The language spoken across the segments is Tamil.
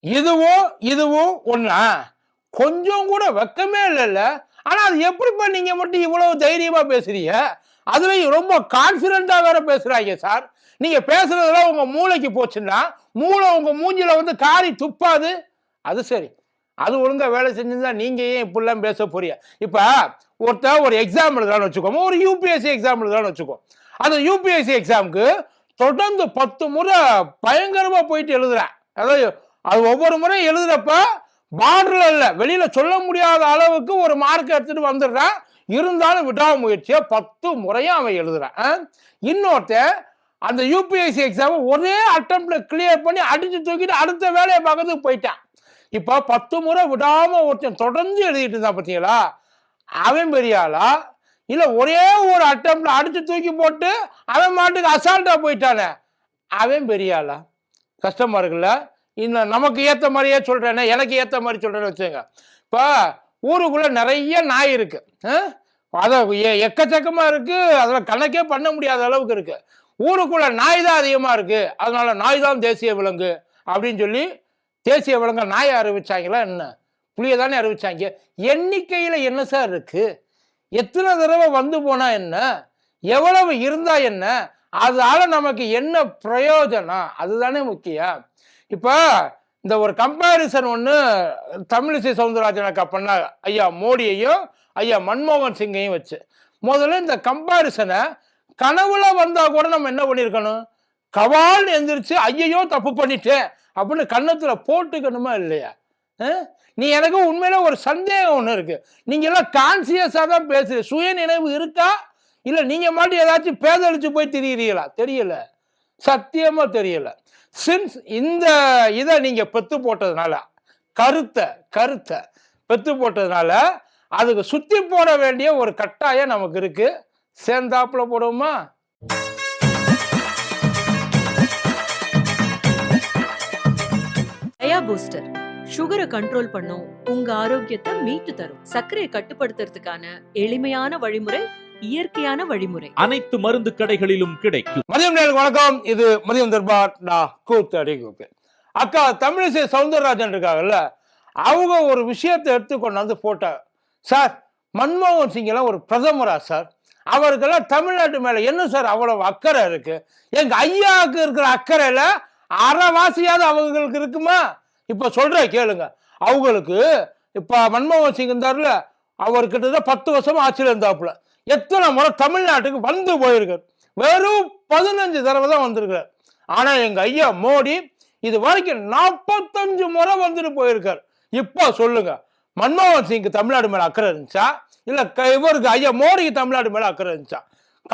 இதுவும் இதுவும் ஒண்ணா? கொஞ்சம் கூட வெக்கமே இல்லல்ல. ஆனா அது எப்படிப்பா நீங்க மட்டும் இவ்வளவு தைரியமா பேசுறீங்க? அதுலயும் ரொம்ப கான்ஃபிடென்ட்டா வேற பேசுறாய்ங்க சார். நீங்க பேசுறதெல்லாம் உங்க மூளைக்கு போச்சுன்னா, மூளை உங்க மூஞ்சில வந்து காரி துப்பாது? அது சரி. அது ஒழுங்கா வேலை செஞ்சிருந்தா நீங்க ஏன் இப்படிலாம் பேச போறீங்க? இப்ப ஒருத்தன் ஒரு எக்ஸாம் எழுதுறான்னு வச்சுக்கோங்க. ஒரு யுபிஎஸ்சி எக்ஸாம் எழுதுறான்னு வச்சுக்கோ. அந்த யுபிஎஸ்சி எக்ஸாம்க்கு தொடர்ந்து 10 முறை பயங்கரமா போயிட்டு எழுதுறான். அதாவது அது ஒவ்வொரு முறையும் எழுதுறப்ப பார்டர்ல இல்ல, வெளியில சொல்ல முடியாத அளவுக்கு ஒரு மார்க் எடுத்துட்டு வந்துடுறான். இருந்தாலும் விடாமுயற்சியா 10 முறையும் அவன் எழுதுறான். இன்னொருத்தன் அந்த யுபிஎஸ்சி எக்ஸாம் ஒரே அட்டெம்ப்ட்ல கிளியர் பண்ணி அடிச்சு தூக்கிட்டு அடுத்த வேலையை பார்க்கறதுக்கு போயிட்டான். இப்ப 10 முறை விடாம ஒருத்தன் தொடர்ந்து எழுதிட்டு இருந்தான் பாத்தீங்களா? அவன் பெரிய ஆளா? இல்ல ஒரே ஒரு அட்டெம்ப்ட்ல அடிச்சு தூக்கி போட்டு அவன் மாட்டுக்கு அசால்ட்டா போயிட்டானே, அவன் பெரிய ஆளா? கஷ்டமா இருக்குல்ல. இந்த நமக்கு ஏத்த மாதிரியே சொல்றேனே, எனக்கு ஏத்த மாதிரி சொல்றேன்னு வச்சுங்க. இப்ப ஊருக்குள்ள நிறைய நாய் இருக்கு. அத எக்கச்சக்கமா இருக்கு. அதுல கணக்கே பண்ண முடியாத அளவுக்கு இருக்கு. ஊருக்குள்ள நாய் தான் அதிகமா இருக்கு, அதனால நாய் தான் தேசிய விலங்கு அப்படின்னு சொல்லி தேசிய விலங்க நாயை அறிவிச்சாங்களா என்ன? புளிய தானே அறிவிச்சாங்க. எண்ணிக்கையில என்ன சார் இருக்கு? எத்தனை தடவை வந்து போனா என்ன? எவ்வளவு இருந்தா என்ன? அதால நமக்கு என்ன பிரயோஜனம்? அதுதானே முக்கியம். இப்ப இந்த ஒரு கம்பாரிசன் ஒண்ணு தமிழிசை சவுந்தரராஜன் அக்கா பண்ணாங்க, ஐயா மோடியையும் ஐயா மன்மோகன் சிங்கையும் வச்சு. முதல்ல இந்த கம்பாரிசனை கனவுல வந்தா கூட நம்ம என்ன பண்ணிருக்கணும்? கவால்னு எந்திரிச்சு ஐயையோ தப்பு பண்ணிட்டேன் அப்படின்னு கன்னத்துல போட்டுக்கணுமா இல்லையா? நீ எனக்கு உண்மையில ஒரு சந்தேகம் ஒண்ணு இருக்கு. நீங்க எல்லாம் கான்சியஸா தான் பேசுறீங்க. சுய நினைவு இருக்கா? இல்ல நீங்க மாட்டி ஏதாச்சும் பேதளிச்சு போய் திரியிறீங்களா? தெரியல, சத்தியமா தெரியல. சின்ஸ் இந்த இதை நீங்க பெத்து போட்டதுனால, கருத்தை பெத்து போட்டதுனால அதுக்கு சுத்தி போட வேண்டிய ஒரு கட்டாயம் நமக்கு இருக்கு. சேர்ந்தாப்புல போடுவோமா? பூஸ்டர் சுகரை கண்ட்ரோல் பண்ணும், உங்க ஆரோக்கியத்தை மீட்டு தரும். சர்க்கரையை கட்டுப்படுத்துறதுக்கான எளிமையான வழிமுறை, இயற்கையான வழிமுறை. அனைத்து மருந்து கடைகளிலும் கிடைக்கும். மதியம் நேரம் வணக்கம். இது மதியம் தர்பார். நான் கூத்தடி கூப்பேன். அக்கா தமிழிசை சவுந்தரராஜன் இருக்காங்கல்ல, அவங்க ஒரு விஷயத்தை எடுத்து கொண்டாந்து போட்டாங்க. சார், மன்மோகன் சிங் எல்லாம் ஒரு பிரதமரா சார்? அவருக்கெல்லாம் தமிழ்நாட்டு மேல என்ன சார் அவ்வளவு அக்கறை இருக்கு? எங்க ஐயாவுக்கு இருக்கிற அக்கறையில அறவாசியாவது அவங்களுக்கு இருக்குமா? இப்ப சொல்ற கேளுங்க. அவங்களுக்கு இப்ப மன்மோகன் சிங் இருந்தாருல, அவர் கிட்டத்தட்ட 10 வருஷமா ஆட்சியில் இருந்தாப்புல. எத்தனை முறை தமிழ்நாட்டுக்கு வந்து போயிருக்காரு? வெறும் 15 தடவை தான் வந்திருக்காரு. ஆனா எங்க ஐயா மோடி இது வரைக்கும் 45 முறை வந்துட்டு போயிருக்காரு. இப்போ சொல்லுங்க, மன்மோகன் சிங்க்கு தமிழ்நாடு மேல அக்கறை இருந்துச்சா? இல்ல இவருக்கு ஐயா மோடிக்கு தமிழ்நாடு மேல அக்கறை இருந்துச்சா?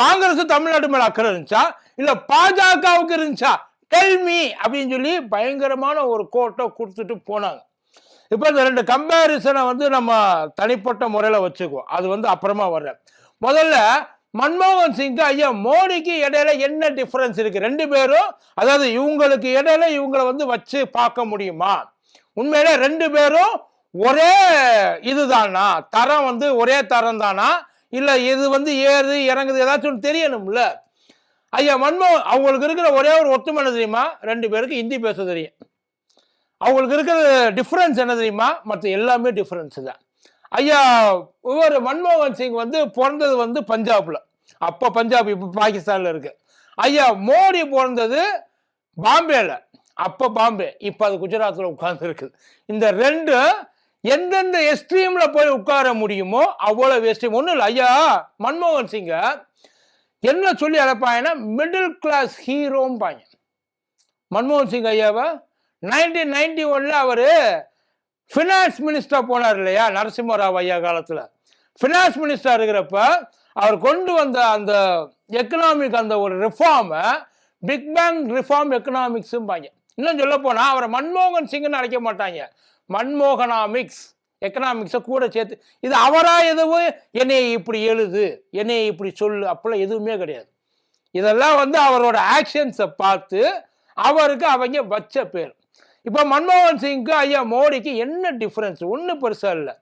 காங்கிரஸ் தமிழ்நாடு மேல அக்கறை இருந்துச்சா? இல்ல பாஜகவுக்கு இருந்துச்சா? டெல்மி அப்படின்னு சொல்லி பயங்கரமான ஒரு கோட்டை கொடுத்துட்டு போனாங்க. இப்ப இந்த ரெண்டு கம்பேரிசனை வந்து நம்ம தனிப்பட்ட முறையில வச்சுக்குவோம். அது வந்து அப்புறமா வர்ற. முதல்ல மன்மோகன் சிங்க்கு ஐயா மோடிக்கு இடையில என்ன டிஃபரன்ஸ் இருக்கு? ரெண்டு பேரும், அதாவது இவங்களுக்கு இடையில இவங்களை வந்து வச்சு பார்க்க முடியுமா? உண்மையில ரெண்டு பேரும் ஒரே இதுதானா? தரம் வந்து ஒரே தரம் தானா? இல்ல இது வந்து ஏறு இறங்குது ஏதாச்சும் தெரியணும்ல. ஐயா மன்மோகன் அவங்களுக்கு இருக்கிற ஒரே ஒரு ஒத்துமை என்ன தெரியுமா? ரெண்டு பேருக்கு ஹிந்தி பேச தெரியும். அவங்களுக்கு இருக்கிற டிஃபரன்ஸ் என்ன தெரியுமா? மற்ற எல்லாமே டிஃபரன்ஸ் தான். ஐயா இவர் மன்மோகன் சிங் வந்து பிறந்தது வந்து பஞ்சாப்ல. அப்ப பஞ்சாப், இப்ப பாகிஸ்தான்ல இருக்கு. ஐயா மோடி பிறந்தது பாம்பேல. அப்ப பாம்பே, இப்ப அது குஜராத்ல உட்கார்ந்து இருக்குது. இந்த ரெண்டு எந்தெந்த எக்ஸ்ட்ரீம்ல போய் உட்கார முடியுமோ அவ்வளவு எக்ஸ்ட்ரீம். ஒண்ணும் இல்லை, ஐயா மன்மோகன் சிங்க என்ன சொல்லி அழைப்பாங்கன்னா மிடில் கிளாஸ் ஹீரோம்பாங்க. மன்மோகன் சிங் ஐயாவை 1991 அவரு பினான்ஸ் மினிஸ்டரா போனார் இல்லையா? நரசிம்மராவ் ஐயா காலத்துல பினான்ஸ் மினிஸ்டர் இருக்கிறப்ப அவர் கொண்டு வந்த அந்த எக்கனாமிக் அந்த ஒரு ரிஃபார்மை பிக் பேங் ரிஃபார்ம் எக்கனாமிக்ஸ். இன்னும் சொல்ல போனா அவரை மன்மோகன் சிங்னு அழைக்க மாட்டாங்க, மன்மோகனாமிக்ஸ். எக்கனாமிக்ஸை கூட சேர்த்து, இது அவரா எதுவும் என்னை இப்படி எழுது, என்னை இப்படி சொல்லு அப்படிலாம் எதுவுமே கிடையாது. இதெல்லாம் வந்து அவரோட ஆக்ஷன்ஸை பார்த்து அவருக்கு அவங்க வச்ச பேர். இப்போ மன்மோகன் சிங்க்கு ஐயா மோடிக்கு என்ன டிஃபரன்ஸ்? ஒன்றும் பெருசா இல்லை.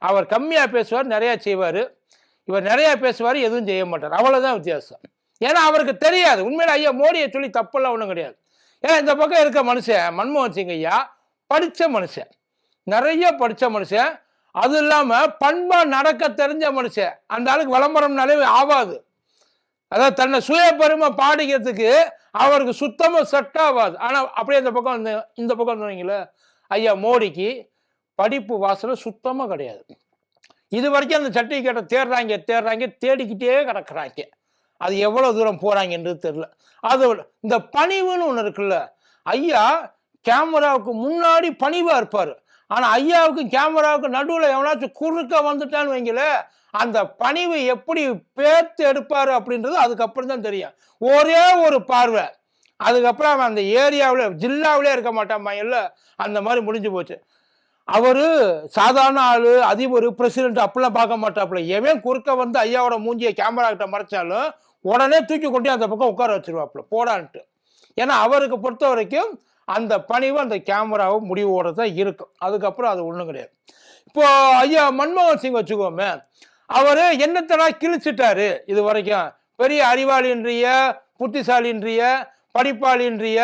அவர் கம்மியாக பேசுவார், நிறையா செய்வார். இவர் நிறையா பேசுவார், எதுவும் செய்ய மாட்டார். அவ்வளோதான் வித்தியாசம். ஏன்னா அவருக்கு தெரியாது. உண்மையில ஐயா மோடியை சொல்லி தப்பெல்லாம் ஒன்றும் கிடையாது. ஏன்னா இந்த பக்கம் இருக்க மனுஷன் மன்மோகன் சிங் ஐயா படித்த மனுஷன், நிறைய படித்த மனுஷன், அது இல்லாமல் பண்பா நடக்க தெரிஞ்ச மனுஷன். அந்த ஆளுக்கு விளம்பரம்னாலே ஆகாது. அதாவது தன்னை சுய பெருமை பாடிக்கிறதுக்கு அவருக்கு சுத்தமாக செட் ஆகாது. ஆனால் அப்படியே இந்த பக்கம் வந்தீங்களே, ஐயா மோடிக்கு படிப்பு வாசனை சுத்தமாக கிடையாது. இது வரைக்கும் அந்த சர்டிஃபிகேட்டை தேடுறாங்க, தேடிக்கிட்டே கிடக்குறாங்க. அது எவ்வளோ தூரம் போகிறாங்கன்றது தெரியல. அது இந்த பணிவுன்னு ஒன்று இருக்குல்ல, ஐயா கேமராவுக்கு முன்னாடி பணிவாக இருப்பார். ஆனால் ஐயாவுக்கு கேமராவுக்கு நடுவில் எவனாச்சும் குறுக்க வந்துட்டான்னு வைங்கள, அந்த பணிவு எப்படி பேர்த்து எடுப்பார் அப்படின்றது அதுக்கப்புறம் தான் தெரியும். ஒரே ஒரு பார்வை, அதுக்கப்புறம் அவன் அந்த ஏரியாவில் ஜில்லாவிலே இருக்க மாட்டான் இல்லை, அந்த மாதிரி முடிஞ்சு போச்சு. அவரு சாதாரண ஆளு, அதிபர், பிரசிடென்ட் அப்படிலாம் பார்க்க மாட்டாப்புல. எவன் குறுக்க வந்து ஐயாவோட மூஞ்சியை கேமரா கிட்ட மறைச்சாலும் உடனே தூக்கி கொண்டு அந்த பக்கம் உட்கார வச்சிருவாப்புல போடான்ட்டு. ஏன்னா அவருக்கு பொறுத்த வரைக்கும் அந்த பணிவு அந்த கேமராவை முடிவோட தான் இருக்கும். அதுக்கப்புறம் அது ஒன்றும் கிடையாது. இப்போ ஐயா மன்மோகன் சிங் வச்சுக்கோமே, அவரு என்னத்தடா கிழிச்சிட்டாரு இது வரைக்கும். பெரிய அறிவாளின்றிய, புத்திசாலின்றிய, படிப்பாளின்றிய,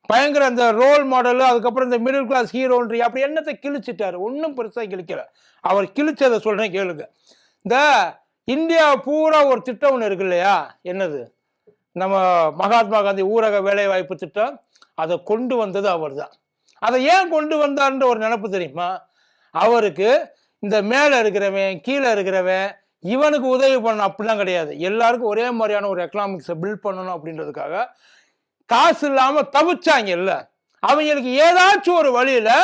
பயங்கர அந்த ரோல் மாடலு, அதுக்கப்புறம் இந்த மிடில் கிளாஸ் ஹீரோன்றிய, அப்படி என்னத்தை கிழிச்சிட்டாரு? ஒன்றும் பெருசாக கிழிக்கல. அவர் கிழிச்சதை சொல்றேன் கேளுங்க. இந்த இந்தியா பூரா ஒரு திட்டம் ஒன்று இருக்கு இல்லையா, என்னது, நம்ம மகாத்மா காந்தி ஊரக வேலை வாய்ப்பு திட்டம். அதை கொண்டு வந்தது அவர் தான். அதை ஏன் கொண்டு வந்தார்ன்ற ஒரு நினைப்பு தெரியுமா? அவருக்கு இந்த மேலே இருக்கிறவன் கீழே இருக்கிறவன் இவனுக்கு உதவி பண்ணணும் அப்படிலாம் கிடையாது. எல்லாருக்கும் ஒரே மாதிரியான ஒரு எக்கனாமிக்ஸை பில்ட் பண்ணணும் அப்படின்றதுக்காக காசு இல்லாமல் தவிச்சாங்க இல்லை, அவங்களுக்கு ஏதாச்சும் ஒரு வழியில்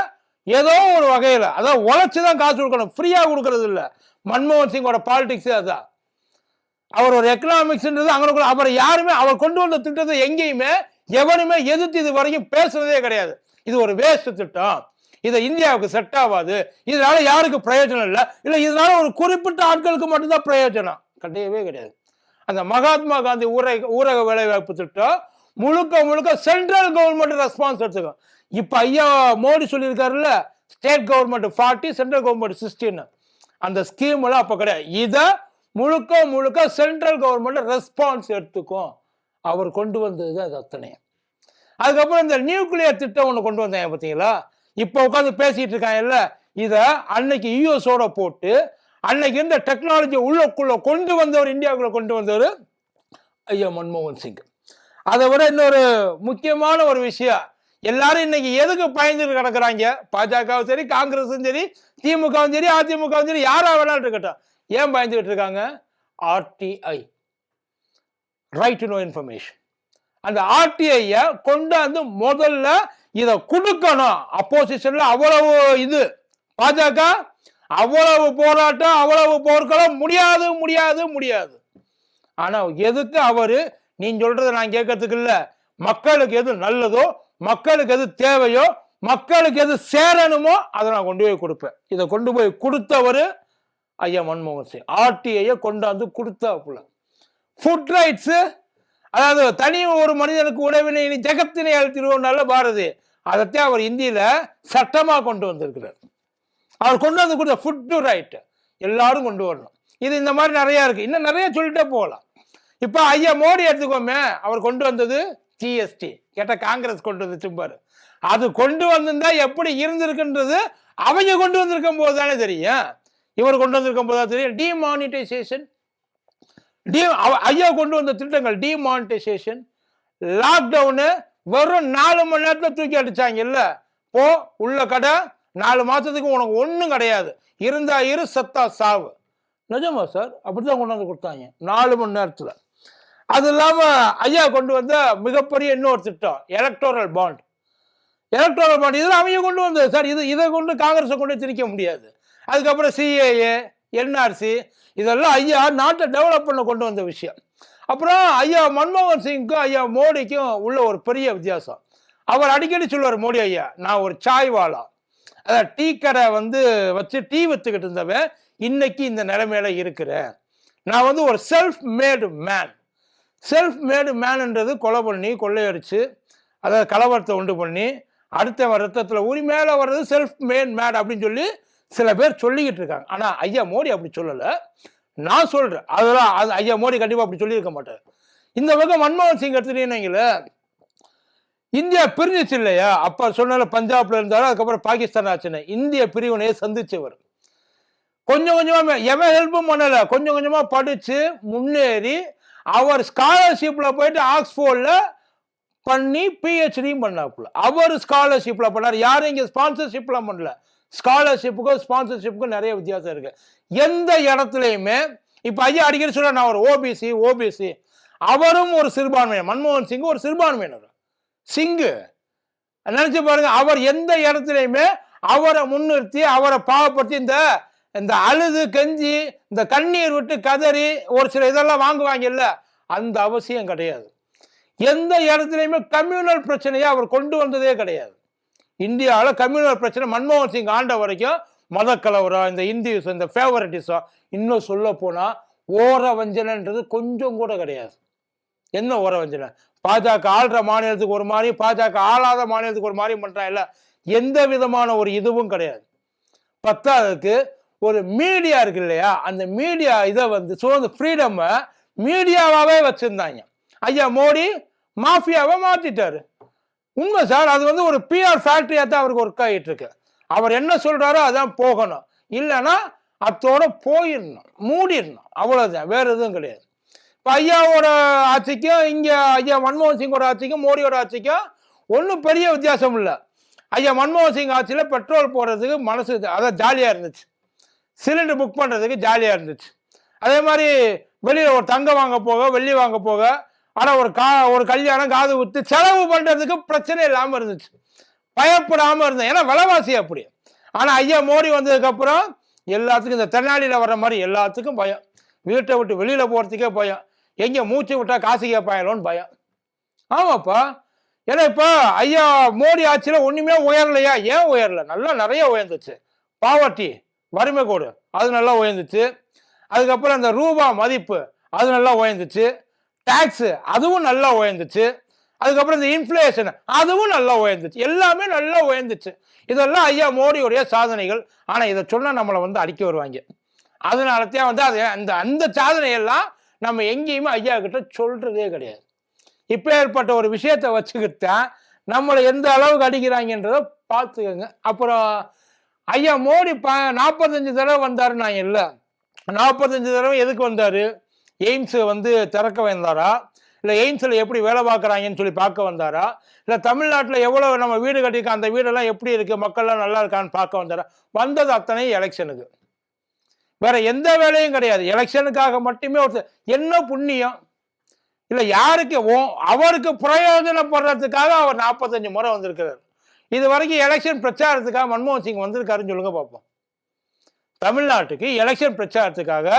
ஏதோ ஒரு வகையில், அதான் உழைச்சி தான் காசு கொடுக்கணும், ஃப்ரீயாக கொடுக்கறது இல்லை. மன்மோகன் சிங்கோட பாலிடிக்ஸே அதான். அவர் ஒரு எக்கனாமிக்ஸ்ன்றது அங்கே அவர் யாருமே அவர் கொண்டு வந்த திட்டத்தை எங்கேயுமே எவனுமே எதிர்த்து இது வரைக்கும் பேசுறதே கிடையாது. இது ஒரு வேஸ்ட் திட்டம், இதை இந்தியாவுக்கு செட் ஆகாது, இதனால யாருக்கு பிரயோஜனம் இல்லை, இல்லை இதனால ஒரு குறிப்பிட்ட ஆட்களுக்கு மட்டும்தான் பிரயோஜனம், கிடையவே கிடையாது. அந்த மகாத்மா காந்தி ஊரக வேலைவாய்ப்பு திட்டம் முழுக்க சென்ட்ரல் கவர்மெண்ட் ரெஸ்பான்ஸ் எடுத்துக்கும். இப்ப ஐயா மோடி சொல்லியிருக்காருல்ல, ஸ்டேட் கவர்மெண்ட் 40 சென்ட்ரல் கவர்மெண்ட் 16, அந்த ஸ்கீம் எல்லாம் அப்ப கிடையாது. இதை முழுக்க சென்ட்ரல் கவர்மெண்ட் ரெஸ்பான்ஸ் எடுத்துக்கும். அவர் கொண்டு வந்தது அது அத்தனை. அதுக்கப்புறம் இந்த நியூக்ளியர் திட்டம் ஒன்று கொண்டு வந்தாங்க பார்த்தீங்களா, இப்போ உட்காந்து பேசிட்டு இருக்காங்கல்ல, இதை அன்னைக்கு யூஎஸோட போட்டு அன்னைக்கு இருந்த டெக்னாலஜி உள்ளக்குள்ள கொண்டு வந்தவர், இந்தியாவுக்குள்ள கொண்டு வந்தவர் ஐயா மன்மோகன் சிங். அதை விட இன்னொரு முக்கியமான ஒரு விஷயம், எல்லாரும் இன்னைக்கு எதுக்கு பயந்துட்டு கிடக்குறாங்க, பாஜகவும் சரி, காங்கிரஸும் சரி, திமுகவும் சரி, அதிமுகவும் சரி, யாரா வேணாலும் இருக்கட்டும், ஏன் பயந்துகிட்டு இருக்காங்க? RTI, right to know information. அந்த ஆர்டிஐ கொண்டாந்து முதல்ல இதை கொடுக்கணும். அப்போசிஷன்ல அவ்வளவு இது, பாஜக அவ்வளவு போராட்டம், அவ்வளவு போர்க்களம், முடியாது. ஆனா எதுக்கு அவரு, நீ சொல்றதை நான் கேட்கறதுக்கு இல்ல, மக்களுக்கு எது நல்லதோ, மக்களுக்கு எது தேவையோ, மக்களுக்கு எது சேரணுமோ அதை நான் கொண்டு போய் கொடுப்பேன். இதை கொண்டு போய் கொடுத்தவர் ஐயா மன்மோகன் சிங். ஆர்டிஐ கொண்டாந்து கொடுத்தாப்புல. ஃபுட் ரைட்ஸ், அதாவது தனி ஒரு மனிதனுக்கு உணவினை ஜெகத்தினை அழுத்திடுவோம்னால பாரதி, அதைத்தான் அவர் இந்தியில சட்டமா கொண்டு வந்திருக்கிறார். அவர் கொண்டு வந்து கொடுத்த ஃபுட் ரைட் எல்லாரும் கொண்டு வரணும். இது இந்த மாதிரி நிறைய இருக்கு, இன்னும் நிறைய சொல்லிட்டே போகலாம். இப்ப ஐயா மோடி எடுத்துக்கோமே, அவர் கொண்டு வந்தது ஜிஎஸ்டி, கேட்ட காங்கிரஸ் கொண்டு வந்துச்சு பாரு. அது கொண்டு வந்திருந்தா எப்படி இருந்திருக்குன்றது அவங்க கொண்டு வந்திருக்கும் போது தானே தெரியும், இவர் கொண்டு வந்திருக்கும் போது தான் தெரியும். டிமானிட்டைசேஷன், ஐயா கொண்டு வந்த திட்டங்கள், டிமானிட்டைசேஷன், லாக்டவுனு வெறும் 4 மணி நேரத்தில் தூக்கி அடிச்சாங்க இல்ல, போ உள்ள கடை 4 மாசத்துக்கு உனக்கு ஒன்றும் கிடையாது, இருந்தா இரு சத்தா சாவு. நிஜமா சார், அப்படிதான் கொண்டு வந்து கொடுத்தாங்க 4 மணி நேரத்தில். அது இல்லாம ஐயா கொண்டு வந்த மிகப்பெரிய இன்னொரு திட்டம் எலக்டோரல் பாண்ட். இதெல்லாம் அவங்க கொண்டு வந்தது சார். இதை கொண்டு காங்கிரஸை கொண்டு திணிக்க முடியாது. அதுக்கப்புறம் சிஏஏ, என்ஆர்சி, இதெல்லாம் ஐயா நாட்டை டெவலப் பண்ண கொண்டு வந்த விஷயம். அப்புறம் ஐயா மன்மோகன் சிங்க்கும் ஐயா மோடிக்கும் உள்ள ஒரு பெரிய வித்தியாசம். அவர் அடிக்கடி சொல்லுவார் மோடி ஐயா, நான் ஒரு சாய் வாலா, அதாவது டீ கடை வச்சு டீ வித்துக்கிட்டு இருந்தவன் இன்னைக்கு இந்த நிலைமையில இருக்கிறேன். நான் ஒரு செல்ஃப் மேடு மேன்ன்றது கொலை பண்ணி கொள்ளையடிச்சு, அதாவது கலவரத்தை உண்டு பண்ணி அடுத்த ரத்தத்தில் ஊறி மேலே வர்றது செல்ஃப் மேட் அப்படின்னு சொல்லி சில பேர் சொல்லிக்கிட்டு இருக்காங்க. ஆனால் ஐயா மோடி அப்படி சொல்லலை, நான் சொல்கிறேன். அதெல்லாம் ஐயா மோடி கண்டிப்பாக அப்படி சொல்லியிருக்க மாட்டார். இந்த பக்கம் மன்மோகன் சிங் எடுத்துட்டீங்கன்னு, இந்தியா பிரிஞ்சிச்சு இல்லையா, அப்ப சொன்ன பஞ்சாப்ல இருந்தாரு, அதுக்கப்புறம் பாகிஸ்தான் ஆச்சுன்னு இந்திய பிரிவினையை சந்திச்சவர். கொஞ்சம் கொஞ்சமா எவன் ஹெல்ப்பும் பண்ணல, கொஞ்சம் கொஞ்சமா படிச்சு முன்னேறி அவர் ஸ்காலர்ஷிப்ல போயிட்டு ஆக்ஸ்போர்ட்ல பண்ணி பிஹெச்டியும் பண்ணாப்புல. அவர் ஸ்காலர்ஷிப்ல பண்ணார், யாரும் இங்க ஸ்பான்சர்ஷிப்ல பண்ணல. ஸ்காலர்ஷிப்புக்கும் ஸ்பான்சர்ஷிப்புக்கும் நிறைய வித்தியாசம் இருக்கு. எந்த இடத்துலையுமே இப்ப ஐயா அடிக்கடி சொல்ல, நான் ஒரு ஓபிசி ஓபிசி, அவரும் ஒரு சிறுபான்மையினர். மன்மோகன் சிங் ஒரு சிறுபான்மையினர். சிங்கு நினைச்சு பாருங்க, அவர் எந்த இடத்துலையுமே அவரை முன்னிறுத்தி அவரை பாவப்படுத்தி இந்த அழுது கெஞ்சி இந்த கண்ணீர் விட்டு கதறி ஒரு சில இதெல்லாம் வாங்குவாங்க இல்ல, அந்த அவசியம் கிடையாது. எந்த இடத்துலையுமே கம்யூனல் பிரச்சனையை அவர் கொண்டு வந்ததே கிடையாது. இந்தியாவில் கம்யூனல் பிரச்சனை மன்மோகன் சிங் ஆண்ட வரைக்கும் மத கலவரம், இந்த இந்தியூஸ், இந்த ஃபேவரட்டிசம், இன்னும் சொல்ல போனா ஓர வஞ்சனைன்றது கொஞ்சம் கூட கிடையாது. என்ன ஓர வஞ்சனை? பாஜக ஆள்ற மாநிலத்துக்கு ஒரு மாதிரி, பாஜக ஆளாத மாநிலத்துக்கு ஒரு மாதிரி பண்றான் இல்ல, எந்த விதமான ஒரு இதுவும் கிடையாது. பத்தாவதுக்கு ஒரு மீடியா இருக்கு இல்லையா, அந்த மீடியா இதை சுதந்திர ஃப்ரீடம் மீடியாவாவே வச்சிருந்தாங்க. ஐயா மோடி மாஃபியாவை மாத்திட்டாரு. உண்மை சார், அது ஒரு பிஆர் ஃபேக்டரியா தான் அவருக்கு ஒர்க் ஆகிட்டு இருக்கு. அவர் என்ன சொல்றாரோ அதான் போகணும், இல்லைன்னா அத்தோட போயிடணும், மூடிடணும், அவ்வளவுதான், வேற எதுவும் கிடையாது. இப்போ ஐயாவோட ஆட்சிக்கும் இங்க ஐயா மன்மோகன் சிங்கோட ஆட்சிக்கும் மோடியோட ஆட்சிக்கும் ஒன்றும் பெரிய வித்தியாசம் இல்லை. ஐயா மன்மோகன் சிங் ஆட்சியில் பெட்ரோல் போடுறதுக்கு மனசு அதான் ஜாலியாக இருந்துச்சு, சிலிண்டர் புக் பண்ணுறதுக்கு ஜாலியாக இருந்துச்சு. அதே மாதிரி வெளியில் ஒரு தங்கம் வாங்க போக, வெள்ளி வாங்க போக, ஆனால் ஒரு கல்யாணம் காது குத்து செலவு பண்ணுறதுக்கு பிரச்சனை இல்லாமல் இருந்துச்சு, பயப்படாமல் இருந்தேன். ஏன்னா விலைவாசி அப்படி. ஆனால் ஐயா மோடி வந்ததுக்கப்புறம் எல்லாத்துக்கும் இந்த தென்னாலியில் வர்ற மாதிரி எல்லாத்துக்கும் பயம், வீட்டை விட்டு வெளியில் போகிறதுக்கே பயம், எங்கே மூச்சு விட்டா காசு கேட்பாங்களோன்னு பயம். ஆமாப்பா, ஏன்னா இப்போ ஐயா மோடி ஆட்சியில் ஒன்றுமே உயரலையா? ஏன் உயரல? நல்லா நிறைய உயர்ந்துச்சு. பாவர்ட்டி, வறுமை கோடு, அது நல்லா உயர்ந்துச்சு. அதுக்கப்புறம் அந்த ரூபா மதிப்பு அது நல்லா உயர்ந்துச்சு. டாக்ஸ் அதுவும் நல்லா உயர்ந்துச்சு. அதுக்கப்புறம் இந்த இன்ஃப்ளேஷன் அதுவும் நல்லா உயர்ந்துச்சு. எல்லாமே நல்லா உயர்ந்துச்சு. இதெல்லாம் ஐயா மோடியுடைய சாதனைகள். ஆனால் இதை சொன்னால் நம்மளை அடிக்க வருவாங்க. அதனாலத்தான் அது அந்த சாதனையெல்லாம் நம்ம எங்கேயுமே ஐயா கிட்ட சொல்றதே கிடையாது. இப்போ ஏற்பட்ட ஒரு விஷயத்தை வச்சுக்கிட்டேன் நம்மளை எந்த அளவுக்கு அடிக்கிறாங்கன்றத பார்த்துக்கோங்க. அப்புறம் ஐயா மோடி 45 தடவை வந்தாரு. நான் இல்லை, 45 தடவை எதுக்கு வந்தாரு? எய்ம்ஸ் திறக்க வந்தாரா, இல்லை எய்ம்ஸில் எப்படி வேலை பார்க்குறாங்கன்னு சொல்லி பார்க்க வந்தாரா, இல்லை தமிழ்நாட்டில் எவ்வளோ நம்ம வீடு கட்டியிருக்கோம் அந்த வீடெல்லாம் எப்படி இருக்கு, மக்கள்லாம் நல்லா இருக்கான்னு பார்க்க வந்தாரா? வந்தது அத்தனை எலெக்ஷனுக்கு, வேற எந்த வேலையும் கிடையாது. எலெக்ஷனுக்காக மட்டுமே என்ன புண்ணியம் இல்லை யாருக்கு? அவருக்கு பிரயோஜனப்படுறதுக்காக அவர் 45 முறை வந்திருக்கிறார். இது வரைக்கும் எலெக்ஷன் பிரச்சாரத்துக்காக மன்மோகன் சிங் வந்திருக்காருன்னு சொல்லுங்க பார்ப்போம். தமிழ்நாட்டுக்கு எலெக்ஷன் பிரச்சாரத்துக்காக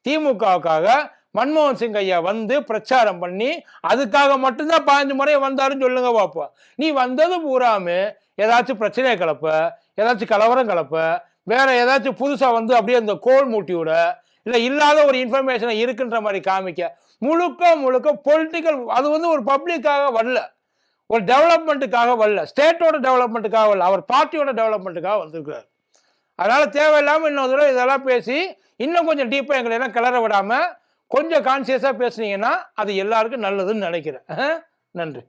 திமுகவுக்காக மன்மோகன் சிங் ஐயா பிரச்சாரம் பண்ணி அதுக்காக மட்டும்தான் 15 முறை வந்தாருன்னு சொல்லுங்க பார்ப்போம். நீ வந்தது பூராமே ஏதாச்சும் பிரச்சனையை கிளப்ப, ஏதாச்சும் கலவரம் கிளப்ப, வேற ஏதாச்சும் புதுசா அப்படியே அந்த கோல் மூட்டி விட, இல்லை இல்லாத ஒரு இன்ஃபர்மேஷனை இருக்குன்ற மாதிரி காமிக்க, முழுக்க பொலிட்டிக்கல். அது ஒரு பப்ளிக்காக வரல, ஒரு டெவலப்மெண்ட்டுக்காக வரல, ஸ்டேட்டோட டெவலப்மெண்ட்டுக்காக வரல, அவர் பார்ட்டியோட டெவலப்மெண்ட்டுக்காக வந்திருக்கிறார். அதனால தேவையில்லாமல் இன்னொரு தடவை இதெல்லாம் பேசி இன்னும் கொஞ்சம் டீப்பாக எங்களை எல்லாம் கிளற விடாம கொஞ்சம் கான்சியஸாக பேசுனீங்கன்னா அது எல்லாருக்கும் நல்லதுன்னு நினைக்கிறேன். நன்றி.